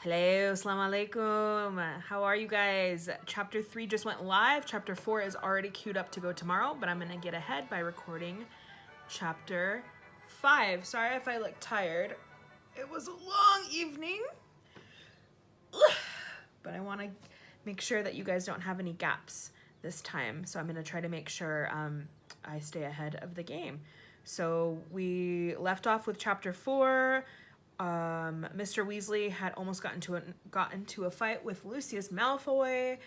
Hello, assalamu alaikum. How are you guys? Chapter 3 just went live. Chapter 4 is already queued up to go tomorrow, but I'm going to get ahead by recording Chapter 5. Sorry if I look tired. It was a long evening, but I want to make sure that you guys don't have any gaps this time. So I'm going to try to make sure I stay ahead of the game. So we left off with Chapter 4. Mr. Weasley had almost got into a fight with Lucius Malfoy.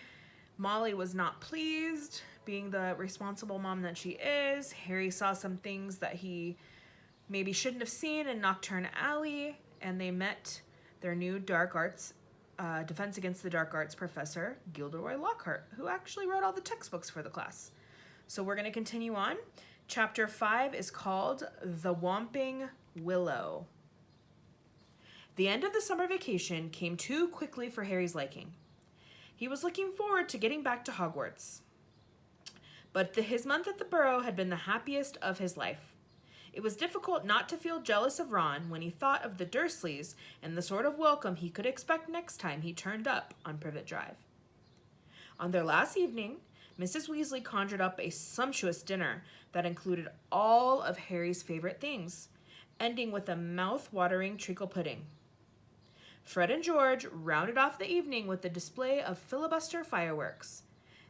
Molly was not pleased, being the responsible mom that she is. Harry saw some things that he maybe shouldn't have seen in Nocturne Alley, and they met their new dark arts defense against the dark arts professor, Gilderoy Lockhart, who actually wrote all the textbooks for the class. So we're going to continue on. Chapter 5 is called The Whomping Willow. The end of the summer vacation came too quickly for Harry's liking. He was looking forward to getting back to Hogwarts. But his month at the Burrow had been the happiest of his life. It was difficult not to feel jealous of Ron when he thought of the Dursleys and the sort of welcome he could expect next time he turned up on Privet Drive. On their last evening, Mrs. Weasley conjured up a sumptuous dinner that included all of Harry's favorite things, ending with a mouth-watering treacle pudding. Fred and George rounded off the evening with a display of filibuster fireworks.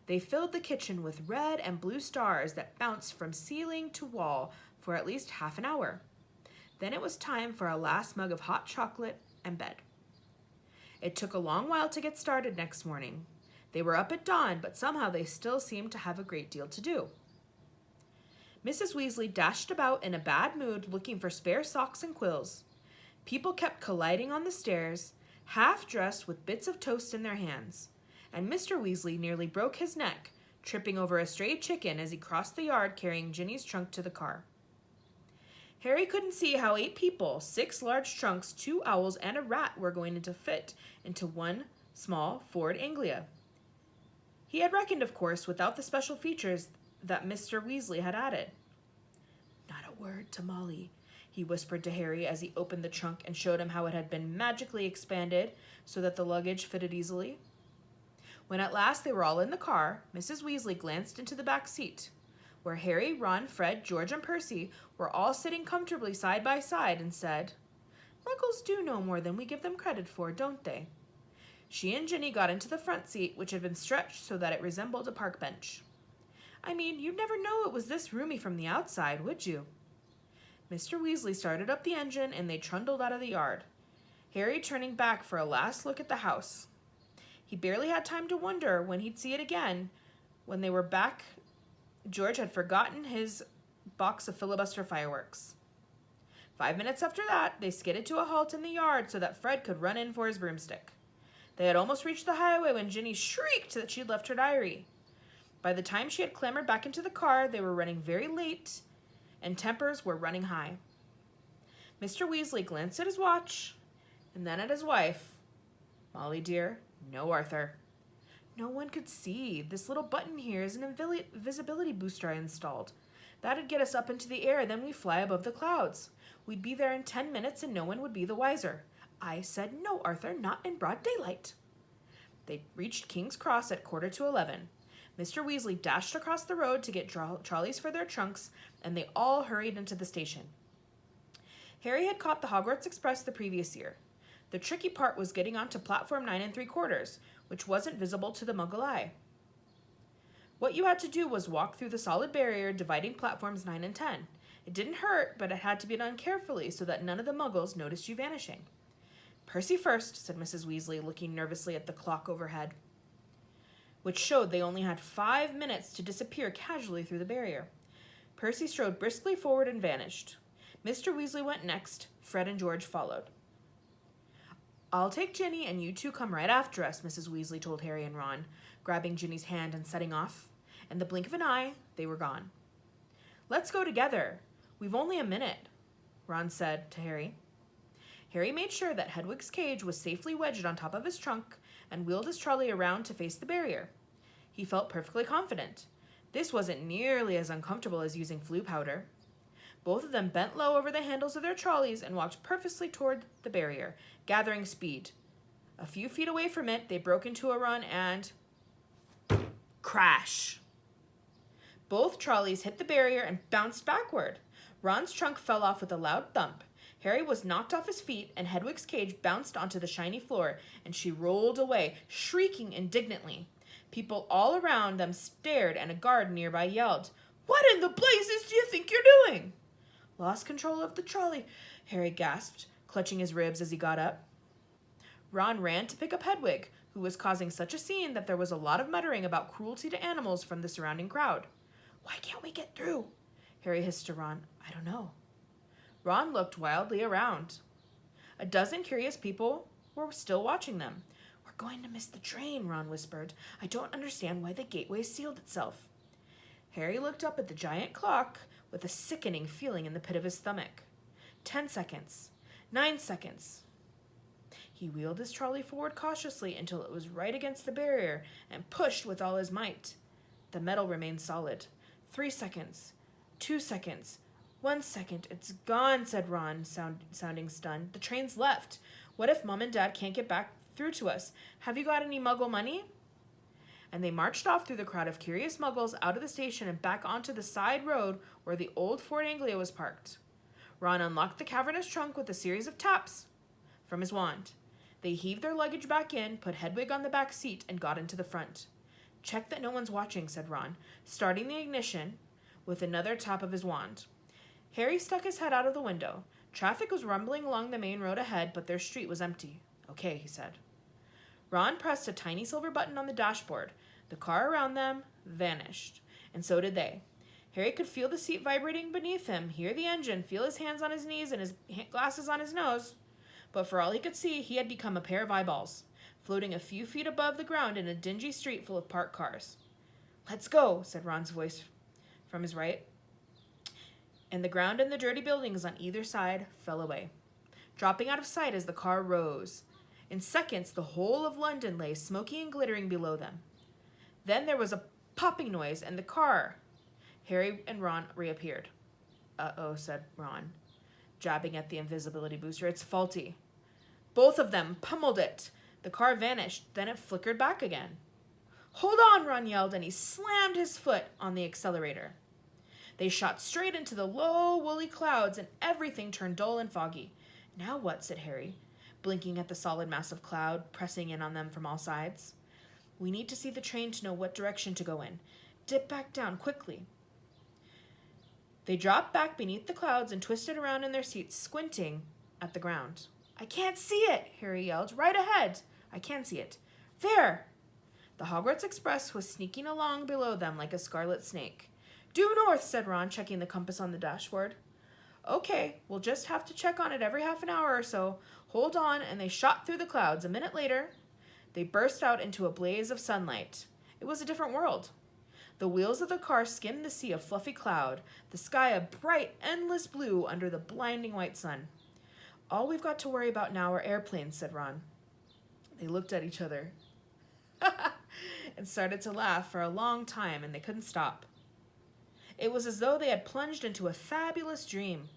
They filled the kitchen with red and blue stars that bounced from ceiling to wall for at least half an hour. Then it was time for a last mug of hot chocolate and bed. It took a long while to get started next morning. They were up at dawn, but somehow they still seemed to have a great deal to do. Mrs. Weasley dashed about in a bad mood looking for spare socks and quills. People kept colliding on the stairs, half dressed with bits of toast in their hands, and Mr. Weasley nearly broke his neck, tripping over a stray chicken as he crossed the yard carrying Ginny's trunk to the car. Harry couldn't see how 8 people, 6 large trunks, 2 owls, and a rat were going to fit into one small Ford Anglia. He had reckoned, of course, without the special features that Mr. Weasley had added. "Not a word to Molly," he whispered to Harry as he opened the trunk and showed him how it had been magically expanded so that the luggage fitted easily. When at last they were all in the car, Mrs. Weasley glanced into the back seat, where Harry, Ron, Fred, George, and Percy were all sitting comfortably side by side, and said, "Muggles do know more than we give them credit for, don't they?" She and Ginny got into the front seat, which had been stretched so that it resembled a park bench. "I mean, you'd never know it was this roomy from the outside, would you?" Mr. Weasley started up the engine, and they trundled out of the yard, Harry turning back for a last look at the house. He barely had time to wonder when he'd see it again. When they were back, George had forgotten his box of filibuster fireworks. 5 minutes after that, they skidded to a halt in the yard so that Fred could run in for his broomstick. They had almost reached the highway when Ginny shrieked that she'd left her diary. By the time she had clambered back into the car, they were running very late, and tempers were running high. Mr. Weasley glanced at his watch, and then at his wife. "Molly, dear, no Arthur." "No one could see. This little button here is an invisibility booster I installed. That'd get us up into the air, then we fly above the clouds. We'd be there in 10 minutes and no one would be the wiser. I said no, Arthur, not in broad daylight." They reached King's Cross at 11:15. Mr. Weasley dashed across the road to get trolleys for their trunks, and they all hurried into the station. Harry had caught the Hogwarts Express the previous year. The tricky part was getting onto platform 9 3/4, which wasn't visible to the Muggle eye. What you had to do was walk through the solid barrier dividing platforms 9 and 10. It didn't hurt, but it had to be done carefully so that none of the Muggles noticed you vanishing. "Percy first," said Mrs. Weasley, looking nervously at the clock overhead, which showed they only had 5 minutes to disappear casually through the barrier. Percy strode briskly forward and vanished. Mr. Weasley went next. Fred and George followed. "I'll take Ginny, and you two come right after us," Mrs. Weasley told Harry and Ron, grabbing Ginny's hand and setting off. In the blink of an eye, they were gone. "Let's go together. We've only a minute," Ron said to Harry. Harry made sure that Hedwig's cage was safely wedged on top of his trunk and wheeled his trolley around to face the barrier. He felt perfectly confident. This wasn't nearly as uncomfortable as using Floo powder. Both of them bent low over the handles of their trolleys and walked purposely toward the barrier, gathering speed. A few feet away from it, they broke into a run and crash. Both trolleys hit the barrier and bounced backward. Ron's trunk fell off with a loud thump. Harry was knocked off his feet, and Hedwig's cage bounced onto the shiny floor, and she rolled away, shrieking indignantly. People all around them stared, and a guard nearby yelled, "What in the blazes do you think you're doing?" "Lost control of the trolley," Harry gasped, clutching his ribs as he got up. Ron ran to pick up Hedwig, who was causing such a scene that there was a lot of muttering about cruelty to animals from the surrounding crowd. "Why can't we get through?" Harry hissed to Ron. "I don't know." Ron looked wildly around. A dozen curious people were still watching them. "We're going to miss the train," Ron whispered. "I don't understand why the gateway sealed itself." Harry looked up at the giant clock with a sickening feeling in the pit of his stomach. 10 seconds. 9 seconds. He wheeled his trolley forward cautiously until it was right against the barrier and pushed with all his might. The metal remained solid. 3 seconds. 2 seconds. 1 second. "It's gone," said Ron, sounding stunned. "The train's left. What if Mom and Dad can't get back through to us? Have you got any Muggle money?" And they marched off through the crowd of curious Muggles out of the station and back onto the side road where the old Fort Anglia was parked. Ron unlocked the cavernous trunk with a series of taps from his wand. They heaved their luggage back in, put Hedwig on the back seat, and got into the front. "Check that no one's watching," said Ron, starting the ignition with another tap of his wand. Harry stuck his head out of the window. Traffic was rumbling along the main road ahead, but their street was empty. "Okay," he said. Ron pressed a tiny silver button on the dashboard. The car around them vanished, and so did they. Harry could feel the seat vibrating beneath him, hear the engine, feel his hands on his knees and his glasses on his nose. But for all he could see, he had become a pair of eyeballs, floating a few feet above the ground in a dingy street full of parked cars. "Let's go," said Ron's voice from his right. And the ground and the dirty buildings on either side fell away, dropping out of sight as the car rose. In seconds, the whole of London lay smoky and glittering below them. Then there was a popping noise, and the car. Harry and Ron reappeared. "Uh-oh," said Ron, jabbing at the invisibility booster. "It's faulty." Both of them pummeled it. The car vanished, then it flickered back again. "Hold on," Ron yelled, and he slammed his foot on the accelerator. They shot straight into the low, woolly clouds, and everything turned dull and foggy. "Now what?" said Harry, blinking at the solid mass of cloud pressing in on them from all sides. "We need to see the train to know what direction to go in. Dip back down, quickly." They dropped back beneath the clouds and twisted around in their seats, squinting at the ground. "I can't see it," Harry yelled. "Right ahead." "I can see it." "There!" The Hogwarts Express was sneaking along below them like a scarlet snake. "Due north," said Ron, checking the compass on the dashboard. "Okay, we'll just have to check on it every half an hour or so. Hold on," and they shot through the clouds. A minute later, they burst out into a blaze of sunlight. It was a different world. The wheels of the car skimmed the sea of fluffy cloud, the sky a bright, endless blue under the blinding white sun. "All we've got to worry about now are airplanes," said Ron. They looked at each other and started to laugh for a long time, and they couldn't stop. It was as though they had plunged into a fabulous dream.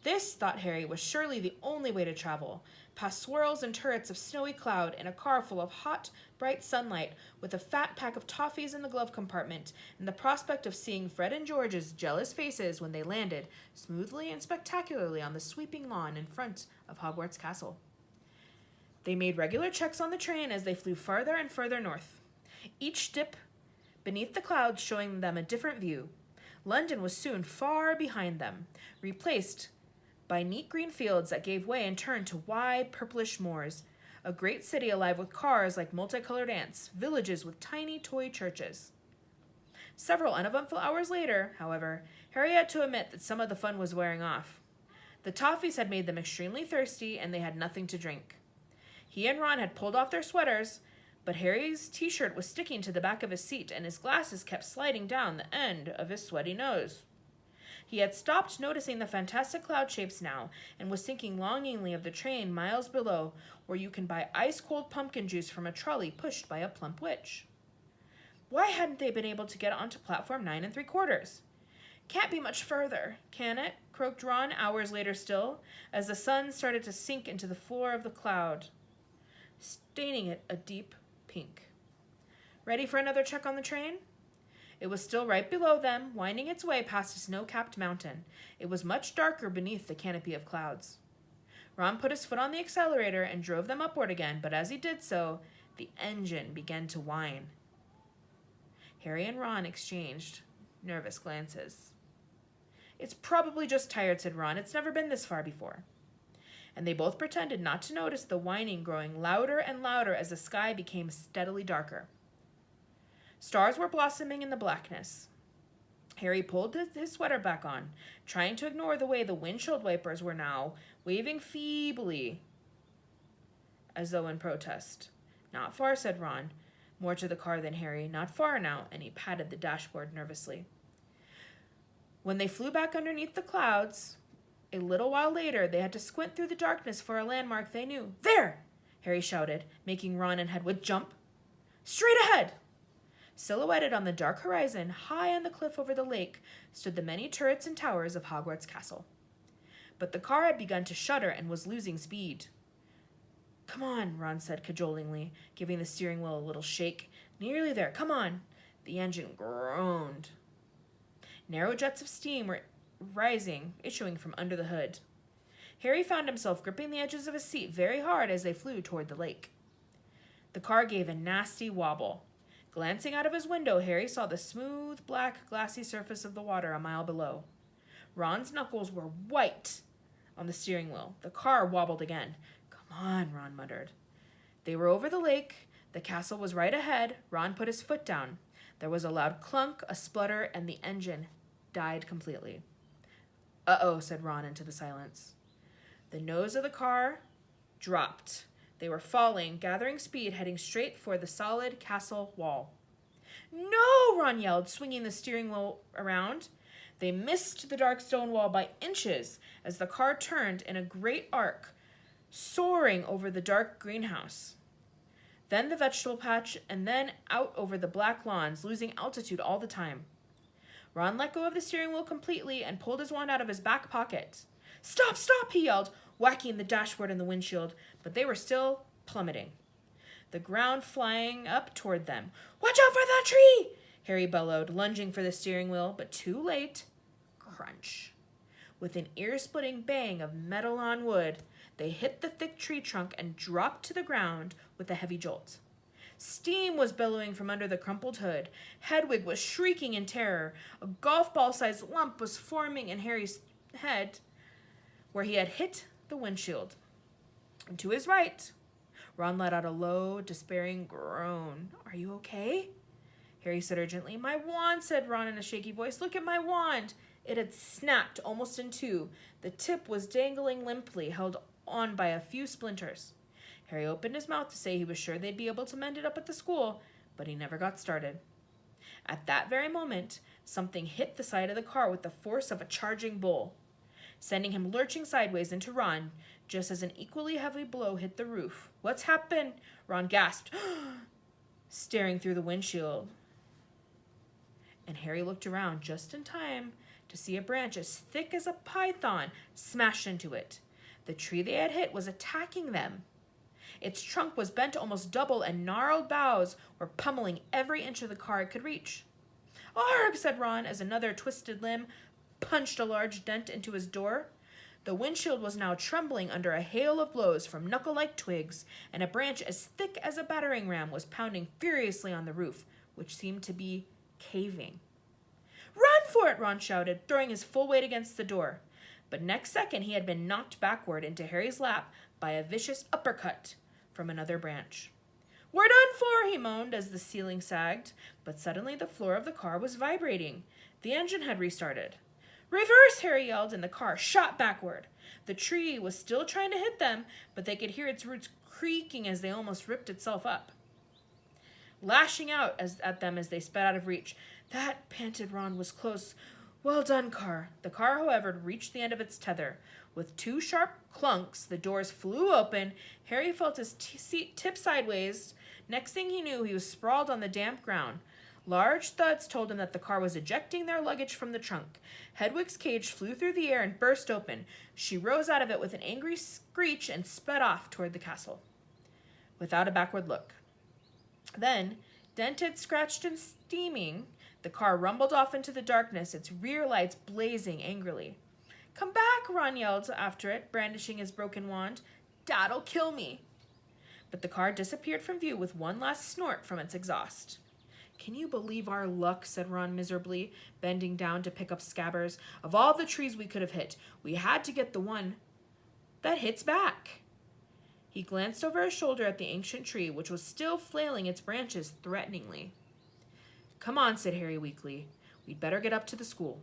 This, thought Harry, was surely the only way to travel, past swirls and turrets of snowy cloud in a car full of hot, bright sunlight, with a fat pack of toffees in the glove compartment, and the prospect of seeing Fred and George's jealous faces when they landed smoothly and spectacularly on the sweeping lawn in front of Hogwarts Castle. They made regular checks on the train as they flew farther and further north, each dip beneath the clouds showing them a different view. London was soon far behind them, replaced by neat green fields that gave way and turned to wide purplish moors, a great city alive with cars like multicolored ants, villages with tiny toy churches. Several uneventful hours later, however, Harry had to admit that some of the fun was wearing off. The toffees had made them extremely thirsty, and they had nothing to drink. He and Ron had pulled off their sweaters, but Harry's t-shirt was sticking to the back of his seat, and his glasses kept sliding down the end of his sweaty nose. He had stopped noticing the fantastic cloud shapes now, and was thinking longingly of the train miles below, where you can buy ice-cold pumpkin juice from a trolley pushed by a plump witch. Why hadn't they been able to get onto platform 9 3/4? "Can't be much further, can it?" croaked Ron, hours later still, as the sun started to sink into the floor of the cloud. staining it a deep pink. Ready for another check on the train? It was still right below them, winding its way past a snow-capped mountain. It was much darker beneath the canopy of clouds. Ron put his foot on the accelerator and drove them upward again, but as he did so, the engine began to whine. Harry and Ron exchanged nervous glances. "It's probably just tired," said Ron. "It's never been this far before." And they both pretended not to notice the whining growing louder and louder as the sky became steadily darker. Stars were blossoming in the blackness. Harry pulled his sweater back on, trying to ignore the way the windshield wipers were now waving feebly, as though in protest. "Not far," said Ron, more to the car than Harry. "Not far now," and he patted the dashboard nervously. When they flew back underneath the clouds, a little while later, they had to squint through the darkness for a landmark they knew. "There!" Harry shouted, making Ron and Hedwig jump. "Straight ahead!" Silhouetted on the dark horizon, high on the cliff over the lake, stood the many turrets and towers of Hogwarts Castle. But the car had begun to shudder and was losing speed. "Come on," Ron said cajolingly, giving the steering wheel a little shake. "Nearly there, come on." The engine groaned. Narrow jets of steam were rising, issuing from under the hood. Harry found himself gripping the edges of his seat very hard as they flew toward the lake. The car gave a nasty wobble. Glancing out of his window, Harry saw the smooth, black, glassy surface of the water a mile below. Ron's knuckles were white on the steering wheel. The car wobbled again. "Come on," Ron muttered. They were over the lake. The castle was right ahead. Ron put his foot down. There was a loud clunk, a splutter, and the engine died completely. "Uh-oh," said Ron into the silence. The nose of the car dropped. They were falling, gathering speed, heading straight for the solid castle wall. "No!" Ron yelled, swinging the steering wheel around. They missed the dark stone wall by inches as the car turned in a great arc, soaring over the dark greenhouse. Then the vegetable patch, and then out over the black lawns, losing altitude all the time. Ron let go of the steering wheel completely and pulled his wand out of his back pocket. "Stop, stop!" he yelled, whacking the dashboard and the windshield, but they were still plummeting, the ground flying up toward them. "Watch out for that tree!" Harry bellowed, lunging for the steering wheel, but too late. Crunch. With an ear-splitting bang of metal on wood, they hit the thick tree trunk and dropped to the ground with a heavy jolt. Steam was billowing from under the crumpled hood. Hedwig was shrieking in terror. A golf ball-sized lump was forming in Harry's head where he had hit the windshield. And to his right, Ron let out a low, despairing groan. "Are you okay?" Harry said urgently. "My wand," said Ron in a shaky voice. "Look at my wand." It had snapped almost in two. The tip was dangling limply, held on by a few splinters. Harry opened his mouth to say he was sure they'd be able to mend it up at the school, but he never got started. At that very moment, something hit the side of the car with the force of a charging bull, sending him lurching sideways into Ron, just as an equally heavy blow hit the roof. "What's happened?" Ron gasped, staring through the windshield. And Harry looked around just in time to see a branch as thick as a python smash into it. The tree they had hit was attacking them. Its trunk was bent almost double, and gnarled boughs were pummeling every inch of the car it could reach. "Arg!" said Ron as another twisted limb punched a large dent into his door. The windshield was now trembling under a hail of blows from knuckle-like twigs, and a branch as thick as a battering ram was pounding furiously on the roof, which seemed to be caving. "Run for it!" Ron shouted, throwing his full weight against the door. But next second he had been knocked backward into Harry's lap by a vicious uppercut from another branch. "We're done for!" he moaned as the ceiling sagged, but suddenly the floor of the car was vibrating. The engine had restarted. "Reverse!" Harry yelled, and the car shot backward. The tree was still trying to hit them, but they could hear its roots creaking as they almost ripped itself up, lashing out at them as they sped out of reach. "That," panted Ron, "was close. Well done, car." The car, however, reached the end of its tether. With two sharp clunks, the doors flew open. Harry felt his seat tip sideways. Next thing he knew, he was sprawled on the damp ground. Large thuds told him that the car was ejecting their luggage from the trunk. Hedwig's cage flew through the air and burst open. She rose out of it with an angry screech and sped off toward the castle. without a backward look. Then, dented, scratched, and steaming, the car rumbled off into the darkness, its rear lights blazing angrily. "Come back," Ron yelled after it, brandishing his broken wand. "Dad'll kill me." But the car disappeared from view with one last snort from its exhaust. "Can you believe our luck?" said Ron miserably, bending down to pick up Scabbers. "Of all the trees we could have hit, we had to get the one that hits back." He glanced over his shoulder at the ancient tree, which was still flailing its branches threateningly. "Come on," said Harry weakly. "We'd better get up to the school."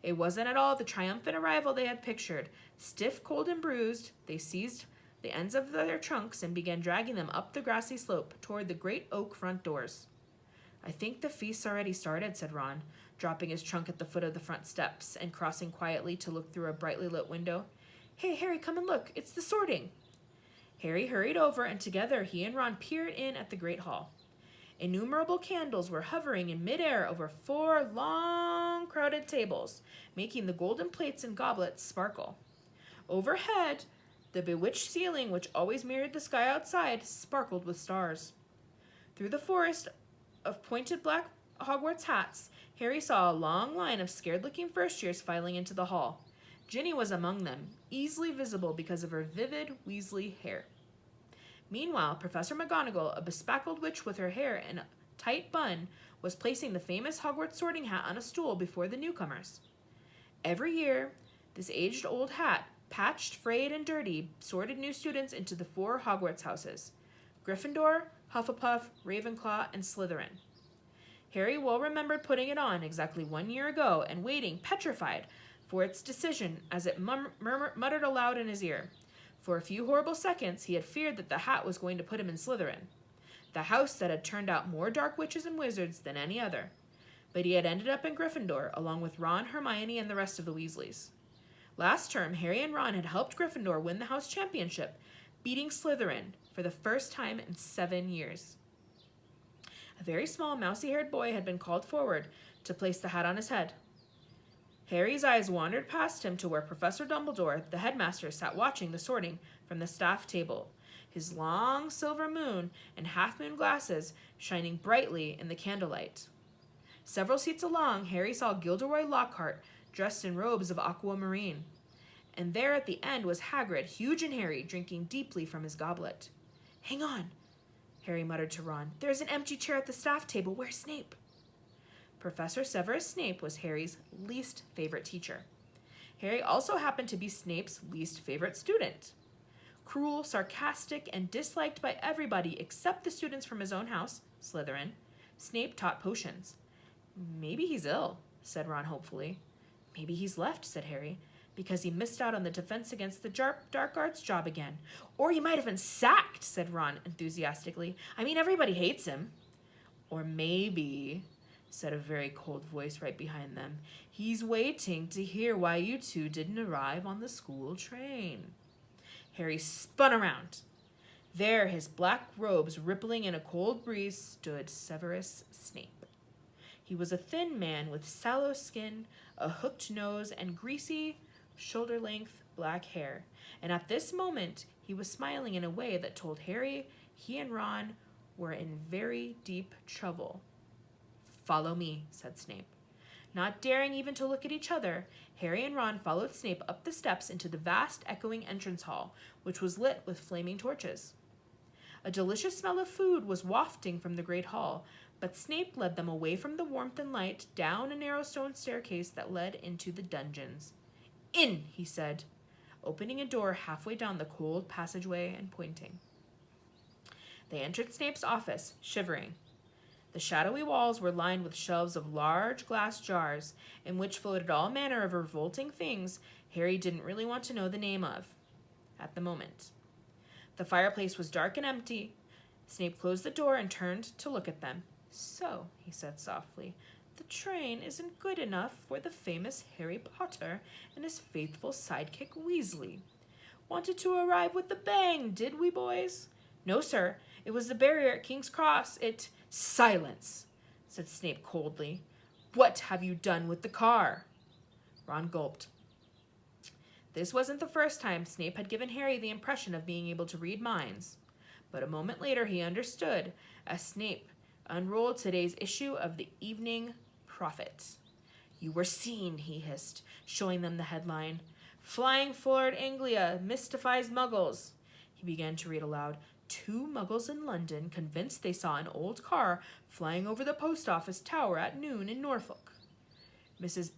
It wasn't at all the triumphant arrival they had pictured. Stiff, cold, and bruised, they seized the ends of their trunks and began dragging them up the grassy slope toward the great oak front doors. "I think the feast's already started," said Ron, dropping his trunk at the foot of the front steps and crossing quietly to look through a brightly lit window. "Hey, Harry, come and look. It's the sorting." Harry hurried over, and together he and Ron peered in at the great hall. Innumerable candles were hovering in midair over 4 long, crowded tables, making the golden plates and goblets sparkle. Overhead, the bewitched ceiling, which always mirrored the sky outside, sparkled with stars. Through the forest of pointed black Hogwarts hats, Harry saw a long line of scared-looking first-years filing into the hall. Ginny was among them, easily visible because of her vivid Weasley hair. Meanwhile, Professor McGonagall, a bespectacled witch with her hair in a tight bun, was placing the famous Hogwarts sorting hat on a stool before the newcomers. Every year, this aged-old hat, patched, frayed, and dirty, sorted new students into the 4 Hogwarts houses: Gryffindor, Hufflepuff, Ravenclaw, and Slytherin. Harry well remembered putting it on exactly 1 year ago and waiting, petrified, for its decision as it muttered aloud in his ear. For a few horrible seconds, he had feared that the hat was going to put him in Slytherin, the house that had turned out more dark witches and wizards than any other. But he had ended up in Gryffindor, along with Ron, Hermione, and the rest of the Weasleys. Last term, Harry and Ron had helped Gryffindor win the house championship, beating Slytherin for the first time in 7 years. A very small, mousy-haired boy had been called forward to place the hat on his head. Harry's eyes wandered past him to where Professor Dumbledore, the headmaster, sat watching the sorting from the staff table, his long silver moon and half-moon glasses shining brightly in the candlelight. Several seats along, Harry saw Gilderoy Lockhart, dressed in robes of aquamarine. And there at the end was Hagrid, huge and hairy, drinking deeply from his goblet. "Hang on," Harry muttered to Ron. "There's an empty chair at the staff table. Where's Snape?" Professor Severus Snape was Harry's least favorite teacher. Harry also happened to be Snape's least favorite student. Cruel, sarcastic, and disliked by everybody except the students from his own house, Slytherin, Snape taught potions. "Maybe he's ill," said Ron hopefully. "Maybe he's left," said Harry, "because he missed out on the Defense Against the Dark Arts job again. Or he might have been sacked," said Ron enthusiastically. "I mean, everybody hates him." "Or maybe," said a very cold voice right behind them, "he's waiting to hear why you two didn't arrive on the school train." Harry spun around. There, his black robes rippling in a cold breeze, stood Severus Snape. He was a thin man with sallow skin, a hooked nose, and greasy, shoulder-length black hair. And at this moment, he was smiling in a way that told Harry he and Ron were in very deep trouble. "Follow me," said Snape. Not daring even to look at each other, Harry and Ron followed Snape up the steps into the vast, echoing entrance hall, which was lit with flaming torches. A delicious smell of food was wafting from the great hall, but Snape led them away from the warmth and light, down a narrow stone staircase that led into the dungeons. "In," he said, opening a door halfway down the cold passageway and pointing. They entered Snape's office, shivering. The shadowy walls were lined with shelves of large glass jars, in which floated all manner of revolting things Harry didn't really want to know the name of at the moment. The fireplace was dark and empty. Snape closed the door and turned to look at them. "So," he said softly, "the train isn't good enough for the famous Harry Potter and his faithful sidekick Weasley. Wanted to arrive with a bang, did we, boys?" "No, sir. It was the barrier at King's Cross. It—" "Silence," said Snape coldly. "What have you done with the car?" Ron gulped. This wasn't the first time Snape had given Harry the impression of being able to read minds. But a moment later he understood as Snape unrolled today's issue of the Evening Prophet. "You were seen," he hissed, showing them the headline. "Flying Lord Anglia mystifies Muggles." He began to read aloud. "2 Muggles in London convinced they saw an old car flying over the post office tower at noon in Norfolk. Mrs.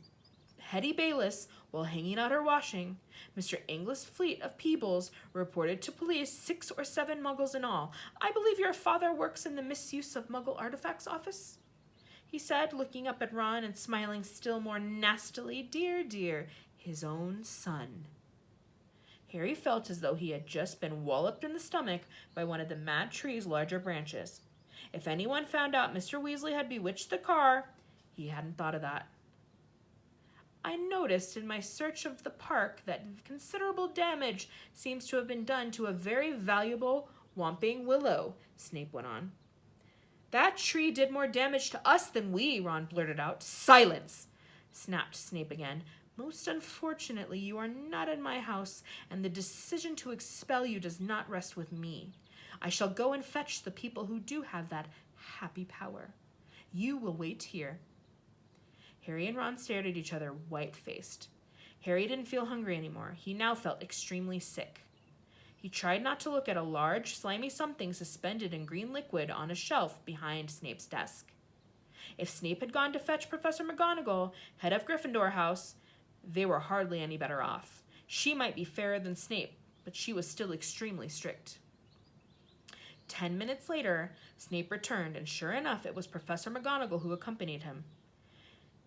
Hetty Bayliss, while hanging out her washing. Mr. Angus Fleet of Peebles reported to police 6 or 7 Muggles in all. I believe your father works in the misuse of Muggle artifacts office," he said, looking up at Ron and smiling still more nastily. Dear, dear, his own son. Harry felt as though he had just been walloped in the stomach by one of the mad tree's larger branches. If anyone found out Mr. Weasley had bewitched the car, he hadn't thought of that. "I noticed in my search of the park that considerable damage seems to have been done to a very valuable Whomping Willow," Snape went on. "That tree did more damage to us than we," Ron blurted out. "Silence!" snapped Snape again. "Most unfortunately, you are not in my house, and the decision to expel you does not rest with me. I shall go and fetch the people who do have that happy power. You will wait here." Harry and Ron stared at each other, white-faced. Harry didn't feel hungry anymore. He now felt extremely sick. He tried not to look at a large, slimy something suspended in green liquid on a shelf behind Snape's desk. If Snape had gone to fetch Professor McGonagall, head of Gryffindor House, they were hardly any better off. She might be fairer than Snape, but she was still extremely strict. 10 minutes later, Snape returned, and sure enough, it was Professor McGonagall who accompanied him.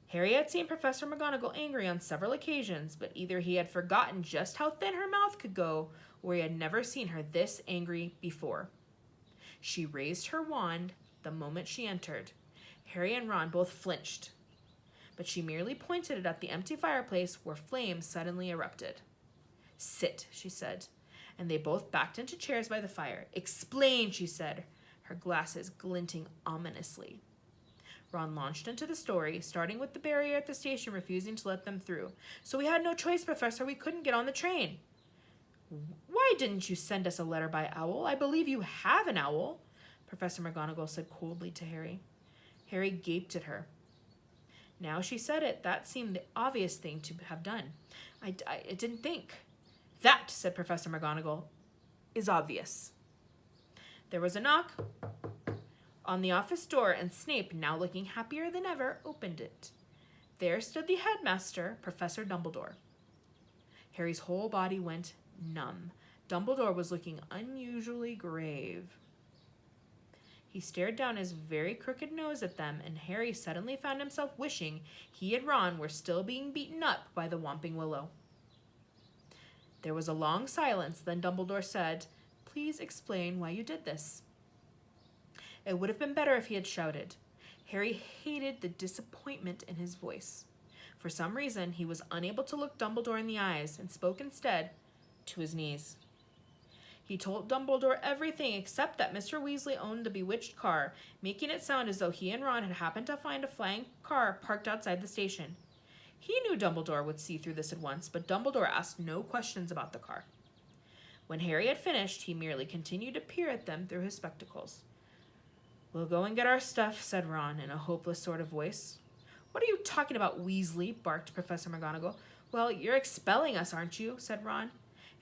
Harry had seen Professor McGonagall angry on several occasions, but either he had forgotten just how thin her mouth could go, or he had never seen her this angry before. She raised her wand the moment she entered. Harry and Ron both flinched, but she merely pointed it at the empty fireplace where flames suddenly erupted. "Sit," she said, and they both backed into chairs by the fire. "Explain," she said, her glasses glinting ominously. Ron launched into the story, starting with the barrier at the station refusing to let them through. "So we had no choice, Professor. We couldn't get on the train." "Why didn't you send us a letter by owl? I believe you have an owl," Professor McGonagall said coldly to Harry. Harry gaped at her. Now she said it, that seemed the obvious thing to have done. I didn't think. "That," said Professor McGonagall, "is obvious." There was a knock on the office door, and Snape, now looking happier than ever, opened it. There stood the headmaster, Professor Dumbledore. Harry's whole body went numb. Dumbledore was looking unusually grave. He stared down his very crooked nose at them, and Harry suddenly found himself wishing he and Ron were still being beaten up by the Whomping Willow. There was a long silence, then Dumbledore said, "Please explain why you did this." It would have been better if he had shouted. Harry hated the disappointment in his voice. For some reason, he was unable to look Dumbledore in the eyes and spoke instead to his knees. He told Dumbledore everything except that Mr. Weasley owned the bewitched car, making it sound as though he and Ron had happened to find a flying car parked outside the station. He knew Dumbledore would see through this at once, but Dumbledore asked no questions about the car. When Harry had finished, he merely continued to peer at them through his spectacles. "We'll go and get our stuff," said Ron in a hopeless sort of voice. "What are you talking about, Weasley?" barked Professor McGonagall. "Well, you're expelling us, aren't you?" said Ron.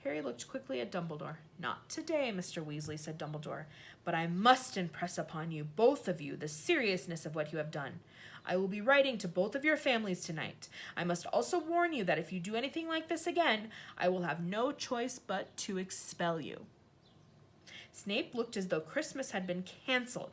Harry looked quickly at Dumbledore. "Not today, Mr. Weasley," said Dumbledore, "but I must impress upon you, both of you, the seriousness of what you have done. I will be writing to both of your families tonight. I must also warn you that if you do anything like this again, I will have no choice but to expel you." Snape looked as though Christmas had been canceled.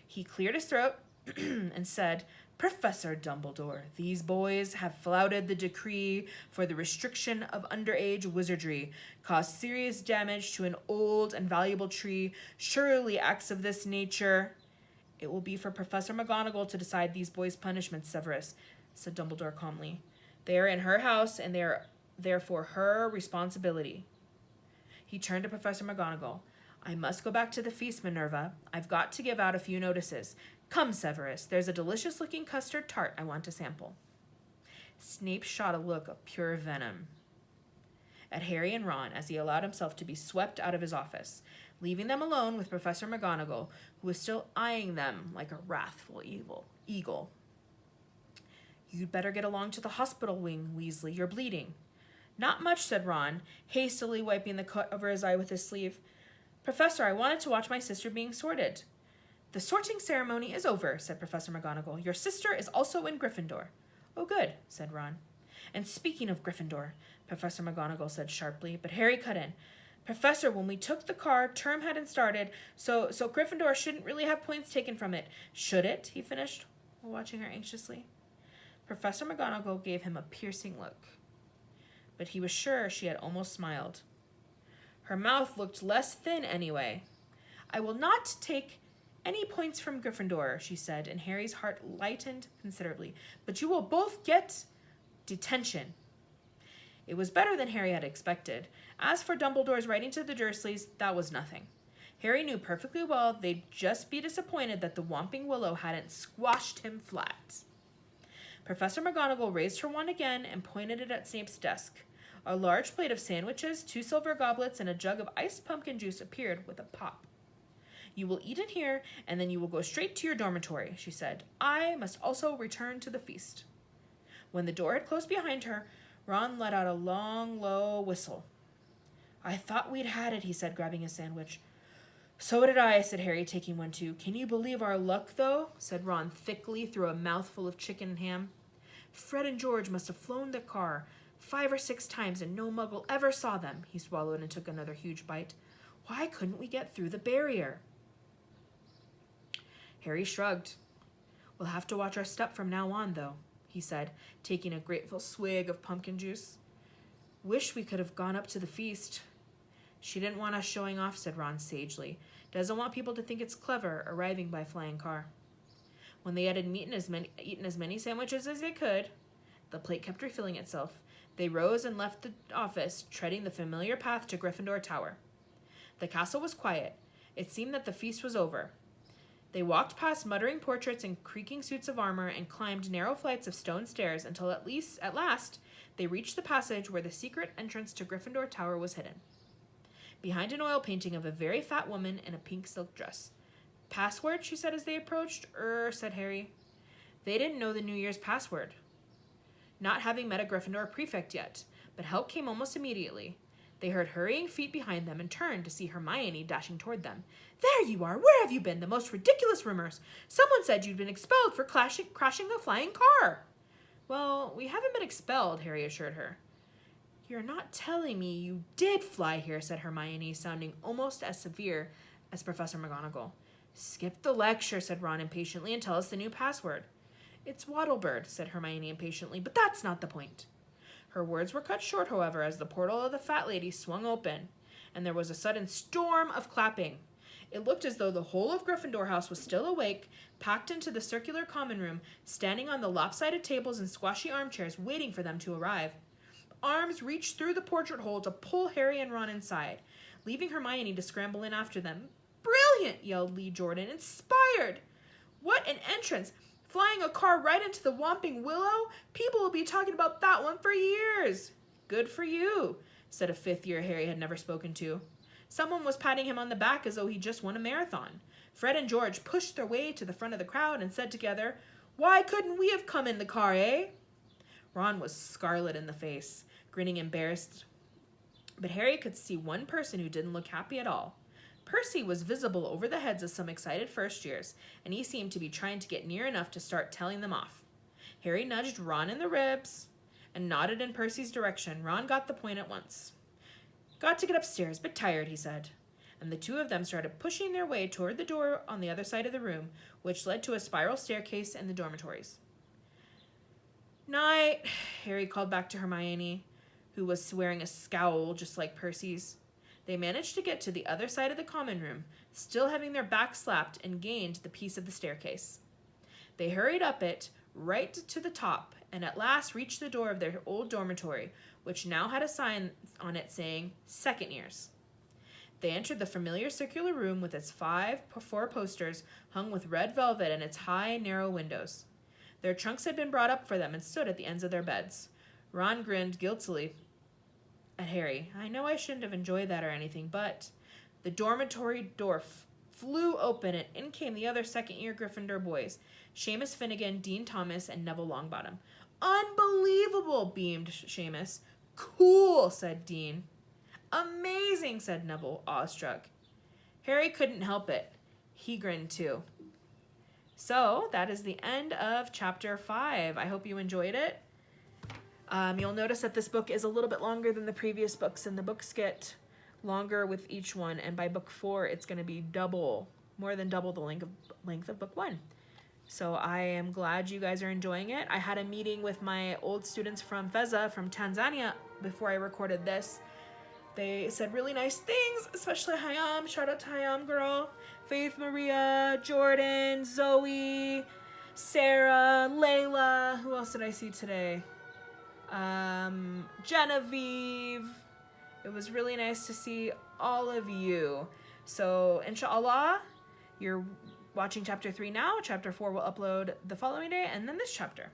He cleared his throat and said, "Professor Dumbledore, these boys have flouted the decree for the restriction of underage wizardry, caused serious damage to an old and valuable tree. Surely acts of this nature—" "It will be for Professor McGonagall to decide these boys' punishments, Severus," said Dumbledore calmly. "They are in her house, and they are therefore her responsibility." He turned to Professor McGonagall. "I must go back to the feast, Minerva. I've got to give out a few notices. Come, Severus, there's a delicious-looking custard tart I want to sample." Snape shot a look of pure venom. at Harry and Ron as he allowed himself to be swept out of his office, leaving them alone with Professor McGonagall, who was still eyeing them like a wrathful eagle. "You'd better get along to the hospital wing, Weasley. You're bleeding." "Not much," said Ron, hastily wiping the cut over his eye with his sleeve. "Professor, I wanted to watch my sister being sorted." "The sorting ceremony is over," said Professor McGonagall. "Your sister is also in Gryffindor." "Oh, good," said Ron. "And speaking of Gryffindor," Professor McGonagall said sharply, but Harry cut in. "Professor, when we took the car, term hadn't started, so Gryffindor shouldn't really have points taken from it. Should it?" he finished, while watching her anxiously. Professor McGonagall gave him a piercing look, but he was sure she had almost smiled. Her mouth looked less thin anyway. "I will not take any points from Gryffindor," she said, and Harry's heart lightened considerably. "But you will both get detention." It was better than Harry had expected. As for Dumbledore's writing to the Dursleys, that was nothing. Harry knew perfectly well they'd just be disappointed that the Whomping Willow hadn't squashed him flat. Professor McGonagall raised her wand again and pointed it at Snape's desk. A large plate of sandwiches, 2 silver goblets, and a jug of iced pumpkin juice appeared with a pop. "You will eat in here, and then you will go straight to your dormitory," she said. "I must also return to the feast." When the door had closed behind her, Ron let out a long, low whistle. "I thought we'd had it," he said, grabbing his sandwich. "So did I," said Harry, taking one too. "Can you believe our luck, though?" said Ron thickly through a mouthful of chicken and ham. "Fred and George must have flown the car 5 or 6 times and no Muggle ever saw them." He swallowed and took another huge bite. "Why couldn't we get through the barrier?" Harry shrugged. "We'll have to watch our step from now on, though," he said, taking a grateful swig of pumpkin juice. "Wish we could have gone up to the feast." "She didn't want us showing off," said Ron sagely. "Doesn't want people to think it's clever, arriving by flying car." When they had eaten as many sandwiches as they could, the plate kept refilling itself, they rose and left the office, treading the familiar path to Gryffindor Tower. The castle was quiet. It seemed that the feast was over. They walked past muttering portraits and creaking suits of armor and climbed narrow flights of stone stairs until at last they reached the passage where the secret entrance to Gryffindor Tower was hidden. Behind an oil painting of a very fat woman in a pink silk dress. "Password?" she said as they approached. Said Harry. They didn't know the New Year's password, not having met a Gryffindor prefect yet, but help came almost immediately. They heard hurrying feet behind them and turned to see Hermione dashing toward them. "There you are! Where have you been? The most ridiculous rumors! Someone said you'd been expelled for crashing a flying car!" "Well, we haven't been expelled," Harry assured her. "You're not telling me you did fly here," said Hermione, sounding almost as severe as Professor McGonagall. "Skip the lecture," said Ron impatiently, "and tell us the new password." "It's Wattlebird," said Hermione impatiently, "but that's not the point." Her words were cut short, however, as the portal of the fat lady swung open, and there was a sudden storm of clapping. It looked as though the whole of Gryffindor House was still awake, packed into the circular common room, standing on the lopsided tables and squashy armchairs, waiting for them to arrive. Arms reached through the portrait hole to pull Harry and Ron inside, leaving Hermione to scramble in after them. "Brilliant!" yelled Lee Jordan. "Inspired! What an entrance! Flying a car right into the Whomping Willow? People will be talking about that one for years." "Good for you," said a 5th-year Harry had never spoken to. Someone was patting him on the back as though he just won a marathon. Fred and George pushed their way to the front of the crowd and said together, "Why couldn't we have come in the car, eh?" Ron was scarlet in the face, grinning embarrassed. But Harry could see one person who didn't look happy at all. Percy was visible over the heads of some excited first-years, and he seemed to be trying to get near enough to start telling them off. Harry nudged Ron in the ribs and nodded in Percy's direction. Ron got the point at once. "Got to get upstairs, bit tired," he said. And the two of them started pushing their way toward the door on the other side of the room, which led to a spiral staircase in the dormitories. "Night," Harry called back to Hermione, who was wearing a scowl just like Percy's. They managed to get to the other side of the common room, still having their backs slapped, and gained the piece of the staircase. They hurried up it, right to the top, and at last reached the door of their old dormitory, which now had a sign on it saying, "Second Years." They entered the familiar circular room with its 4 posters hung with red velvet and its high, narrow windows. Their trunks had been brought up for them and stood at the ends of their beds. Ron grinned guiltily at Harry. I know I shouldn't have enjoyed that or anything, but the dormitory door flew open and in came the other second-year Gryffindor boys. Seamus Finnegan, Dean Thomas, and Neville Longbottom. Unbelievable, beamed Seamus. Cool, said Dean. Amazing, said Neville, awestruck. Harry couldn't help it. He grinned too. So that is the end of chapter 5. I hope you enjoyed it. You'll notice that this book is a little bit longer than the previous books, and the books get longer with each one. And by book 4, it's going to be more than double the length of book 1. So I am glad you guys are enjoying it. I had a meeting with my old students from Feza, from Tanzania, before I recorded this. They said really nice things, especially Hayam. Shout out to Hayam girl. Faith Maria, Jordan, Zoe, Sarah, Layla. Who else did I see today? Genevieve. It was really nice to see all of you. So inshallah, you're watching chapter 3 now. Chapter 4 will upload the following day, and then this chapter.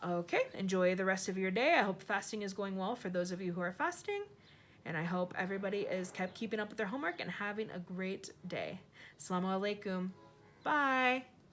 Okay, enjoy the rest of your day. I hope fasting is going well for those of you who are fasting. And I hope everybody is keeping up with their homework and having a great day. Assalamu alaikum. Bye.